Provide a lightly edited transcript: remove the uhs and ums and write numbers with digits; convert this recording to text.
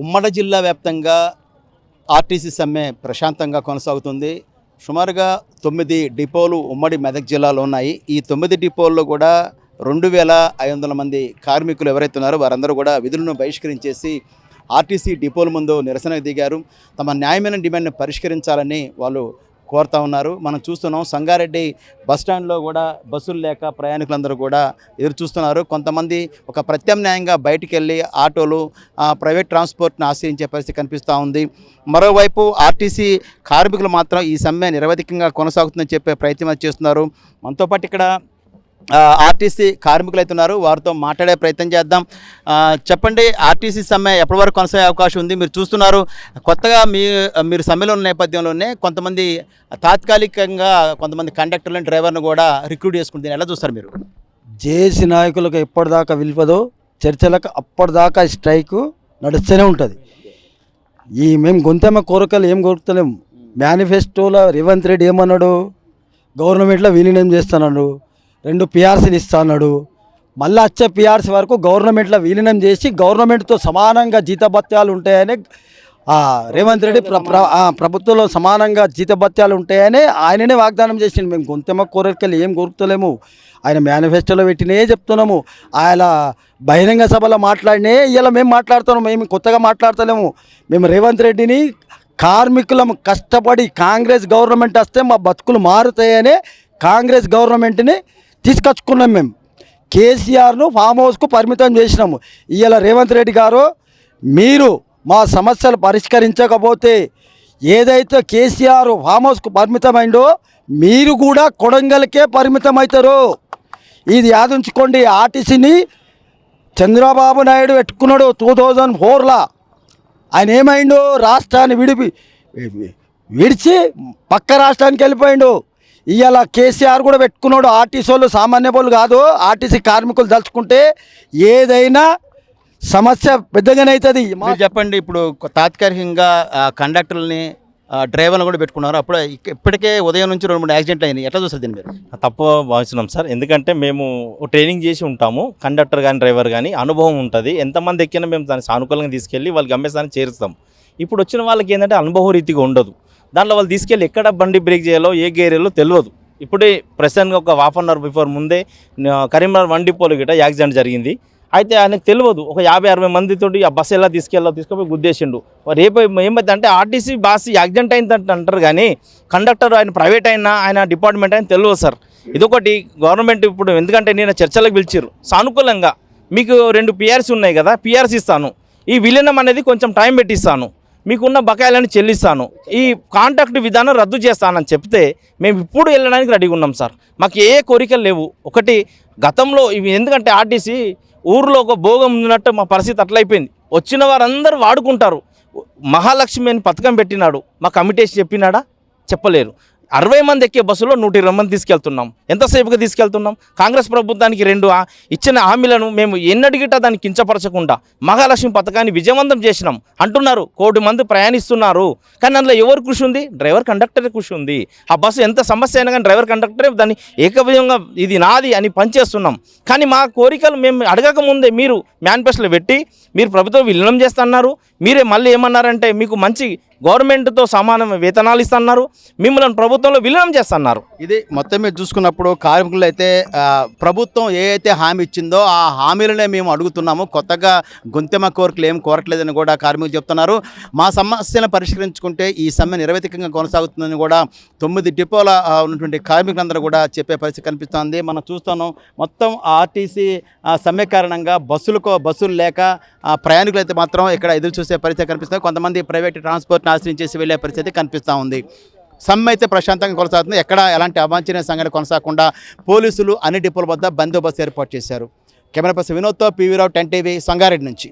ఉమ్మడి జిల్లా వ్యాప్తంగా ఆర్టీసీ సమ్మె ప్రశాంతంగా కొనసాగుతుంది. సుమారుగా 9 డిపోలు ఉమ్మడి మెదక్ జిల్లాలో ఉన్నాయి. ఈ 9 డిపోల్లో కూడా 2500 మంది కార్మికులు ఎవరైతే ఉన్నారో వారందరూ కూడా విధులను బహిష్కరించేసి ఆర్టీసీ డిపోల ముందు నిరసనకు దిగారు. తమ న్యాయమైన డిమాండ్ని పరిష్కరించాలని వాళ్ళు కోరుతా ఉన్నారు. మనం చూస్తున్నాం సంగారెడ్డి బస్టాండ్లో కూడా బస్సులు లేక ప్రయాణికులందరూ కూడా ఎదురు చూస్తున్నారు. కొంతమంది ఒక ప్రత్యామ్నాయంగా బయటికి వెళ్ళి ఆటోలు ప్రైవేట్ ట్రాన్స్పోర్ట్ని ఆశ్రయించే పరిస్థితి కనిపిస్తూ ఉంది. మరోవైపు ఆర్టీసీ కార్మికులు మాత్రం ఈ సమ్మె నిరవధికంగా కొనసాగుతుందని చెప్పే ప్రయత్నం చేస్తున్నారు. మనతో పాటు ఇక్కడ ఆర్టీసీ కార్మికులు అయితే ఉన్నారు, వారితో మాట్లాడే ప్రయత్నం చేద్దాం. చెప్పండి, ఆర్టీసీ సమ్మె ఎప్పటి వరకు కొనసాగే అవకాశం ఉంది? మీరు చూస్తున్నారు కొత్తగా మీరు సమ్మెలో ఉన్న నేపథ్యంలోనే కొంతమంది తాత్కాలికంగా కొంతమంది కండక్టర్లను డ్రైవర్ను కూడా రిక్రూట్ చేసుకుంటుంది. ఎలా చూస్తారు మీరు? జేఏసీ నాయకులకు ఎప్పటిదాకా విలువదో చర్చలకు అప్పటిదాకా స్ట్రైకు నడుస్తూనే ఉంటుంది. మేము గొంతెమ్మ కోరికలు ఏం కోరుతలేము. మేనిఫెస్టోలో రేవంత్ రెడ్డి ఏమన్నాడు? గవర్నమెంట్లో విలీనం చేస్తున్నాడు, 2 పిఆర్సీలు ఇస్తాడు. మళ్ళీ వచ్చే పిఆర్సీ వరకు గవర్నమెంట్లో విలీనం చేసి గవర్నమెంట్తో సమానంగా జీతభత్యాలు ఉంటాయని రేవంత్ రెడ్డి ప్రభుత్వంలో సమానంగా జీతభత్యాలు ఉంటాయని ఆయననే వాగ్దానం చేసిండు. మేము గొంతెమ్మ కోరికలు ఏం కోరుతలేము, ఆయన మేనిఫెస్టోలో పెట్టినే చెప్తున్నాము. ఆయన బహిరంగ సభలో మాట్లాడినే ఇలా మేము మాట్లాడుతున్నాము. మేము కొత్తగా మాట్లాడతలేము. మేము రేవంత్ రెడ్డిని కార్మికులం కష్టపడి కాంగ్రెస్ గవర్నమెంట్ వస్తే మా బతుకులు మారుతాయని కాంగ్రెస్ గవర్నమెంట్ని తీసుకొచ్చుకున్నాం. మేము కేసీఆర్ను ఫామ్ హౌస్కు పరిమితం చేసినాము. ఇవాళ రేవంత్ రెడ్డి గారు మీరు మా సమస్యలు పరిష్కరించకపోతే ఏదైతే కేసీఆర్ ఫామ్ హౌస్కు పరిమితమైందో మీరు కూడా కొడంగల్కే పరిమితం అవుతారు. ఇది యాదుంచుకోండి. ఆర్టీసీని చంద్రబాబు నాయుడు పెట్టుకున్నాడు 2004లో. ఆయన ఏమైండు? రాష్ట్రాన్ని విడిచి పక్క రాష్ట్రానికి వెళ్ళిపోయిండు. ఇవాళ కేసీఆర్ కూడా పెట్టుకున్నాడు. ఆర్టీసీ వాళ్ళు సామాన్య వాళ్ళు కాదు. ఆర్టీసీ కార్మికులు తలుచుకుంటే ఏదైనా సమస్య పెద్దగానే అవుతుంది. మీరు చెప్పండి, ఇప్పుడు తాత్కాలికంగా కండక్టర్లని డ్రైవర్లు కూడా పెట్టుకున్నారు. అప్పుడు ఇప్పటికే ఉదయం నుంచి 2-3 యాక్సిడెంట్లు అయినాయి. ఎట్లా చూస్తారు దీన్ని మీరు? తప్పు భావిస్తున్నాం సార్. ఎందుకంటే మేము ట్రైనింగ్ చేసి ఉంటాము. కండక్టర్ కానీ డ్రైవర్ కానీ అనుభవం ఉంటుంది. ఎంతమంది ఎక్కినా మేము దాన్ని సానుకూలంగా తీసుకెళ్ళి వాళ్ళకి గమ్యస్థానాన్ని చేరుస్తాం. ఇప్పుడు వచ్చిన వాళ్ళకి ఏంటంటే అనుభవ రీతిగా ఉండదు. దాంట్లో వాళ్ళు తీసుకెళ్ళి ఎక్కడ బండి బ్రేక్ చేయాలో ఏ గేరేలో తెలియదు. ఇప్పుడే ప్రెసెంట్గా ఒక హాఫ్ అన్ అవర్ బిఫోర్ ముందే కరీంనగర్ 1 డిపోలో గిట్ట యాక్సిడెంట్ జరిగింది. అయితే ఆయనకు తెలియదు. ఒక 50-60 మందితోటి ఆ బస్సు ఎలా తీసుకుపోయి గుద్దేసిండు. రేపు ఏమైంది అంటే ఆర్టీసీ బస్సు యాక్సిడెంట్ అయిందంటే అంటారు కానీ కండక్టర్ ఆయన ప్రైవేట్ అయినా ఆయన డిపార్ట్మెంట్ అయినా తెలియదు సార్. ఇదొకటి గవర్నమెంట్ ఇప్పుడు ఎందుకంటే నేను చర్చలకు పిలిచారు సానుకూలంగా. మీకు 2 పిఆర్సీ ఉన్నాయి కదా, పిఆర్సీ ఇస్తాను, ఈ విలీనం అనేది కొంచెం టైం పెట్టిస్తాను, మీకున్న బకాయిలను చెల్లిస్తాను, ఈ కాంట్రాక్ట్ విధానం రద్దు చేస్తానని చెప్తే మేము ఇప్పుడు వెళ్ళడానికి రెడీగా ఉన్నాం సార్. మాకు ఏ కోరికలు లేవు. ఒకటి గతంలో ఇవి ఎందుకంటే ఆర్టీసీ ఊర్లో ఒక భోగం ఉన్నట్టు మా పరిస్థితి అట్లయిపోయింది. వచ్చిన వారందరూ వాడుకుంటారు. మహాలక్ష్మి అని పథకం పెట్టినాడు, మా కమిటీ చెప్పినాడా? చెప్పలేరు. 60 మంది ఎక్కే బస్సులో 120 మంది తీసుకెళ్తున్నాం. ఎంతసేపుగా తీసుకెళ్తున్నాం? కాంగ్రెస్ ప్రభుత్వానికి 2 ఇచ్చిన హామీలను మేము ఎన్నడిగిటా దాన్ని కించపరచకుండా మహాలక్ష్మి పథకాన్ని విజయవంతం చేసినాం అంటున్నారు. 1 కోటి మంది ప్రయాణిస్తున్నారు. కానీ అందులో ఎవరు కృషి ఉంది? డ్రైవర్ కండక్టరే కృషి ఉంది. ఆ బస్సు ఎంత సమస్య అయినా కానీ డ్రైవర్ కండక్టరే దాన్ని ఏకవిధంగా ఇది నాది అని పనిచేస్తున్నాం. కానీ మా కోరికలు మేము అడగకముందే మీరు మేనిఫెస్టోలో పెట్టి మీరు ప్రభుత్వం విలీనం చేస్తున్నారు. మీరే మళ్ళీ ఏమన్నారంటే మీకు మంచి గవర్నమెంట్తో సమానం వేతనాలు ఇస్తున్నారు, మిమ్మల్ని ప్రభుత్వంలో విలీనం చేస్తున్నారు. ఇది మొత్తం మీద చూసుకున్నప్పుడు కార్మికులు అయితే ప్రభుత్వం ఏ అయితే హామీ ఇచ్చిందో ఆ హామీలనే మేము అడుగుతున్నాము. కొత్తగా గొంతెమ్మ కోరికలు ఏం కోరట్లేదని కూడా కార్మికులు చెప్తున్నారు. మా సమస్యను పరిష్కరించుకుంటే ఈ సమ్మె నిరవధికంగా కొనసాగుతుందని కూడా 9 డిపోల ఉన్నటువంటి కార్మికులందరూ కూడా చెప్పే పరిస్థితి కనిపిస్తోంది. మనం చూస్తున్నాం మొత్తం ఆర్టీసీ సమ్మె కారణంగా బస్సులు లేక ప్రయాణికులు అయితే మాత్రం ఇక్కడ ఎదురు చూసే పరిస్థితి కనిపిస్తుంది. కొంతమంది ప్రైవేట్ ట్రాన్స్పోర్ట్ని ఆశ్రయించేసి వెళ్ళే పరిస్థితి కనిపిస్తూ ఉంది. సమ్మె అయితే ప్రశాంతంగా కొనసాగుతుంది. ఎక్కడ ఎలాంటి అవాంఛనీయ సంఘటన కొనసాగకుండా పోలీసులు అన్ని డిపోల వద్ద బందోబస్తు ఏర్పాటు చేశారు. కెమెరా పర్సన్ వినోద్తో పివి రావు, 10 టీవీ, సంగారెడ్డి నుంచి.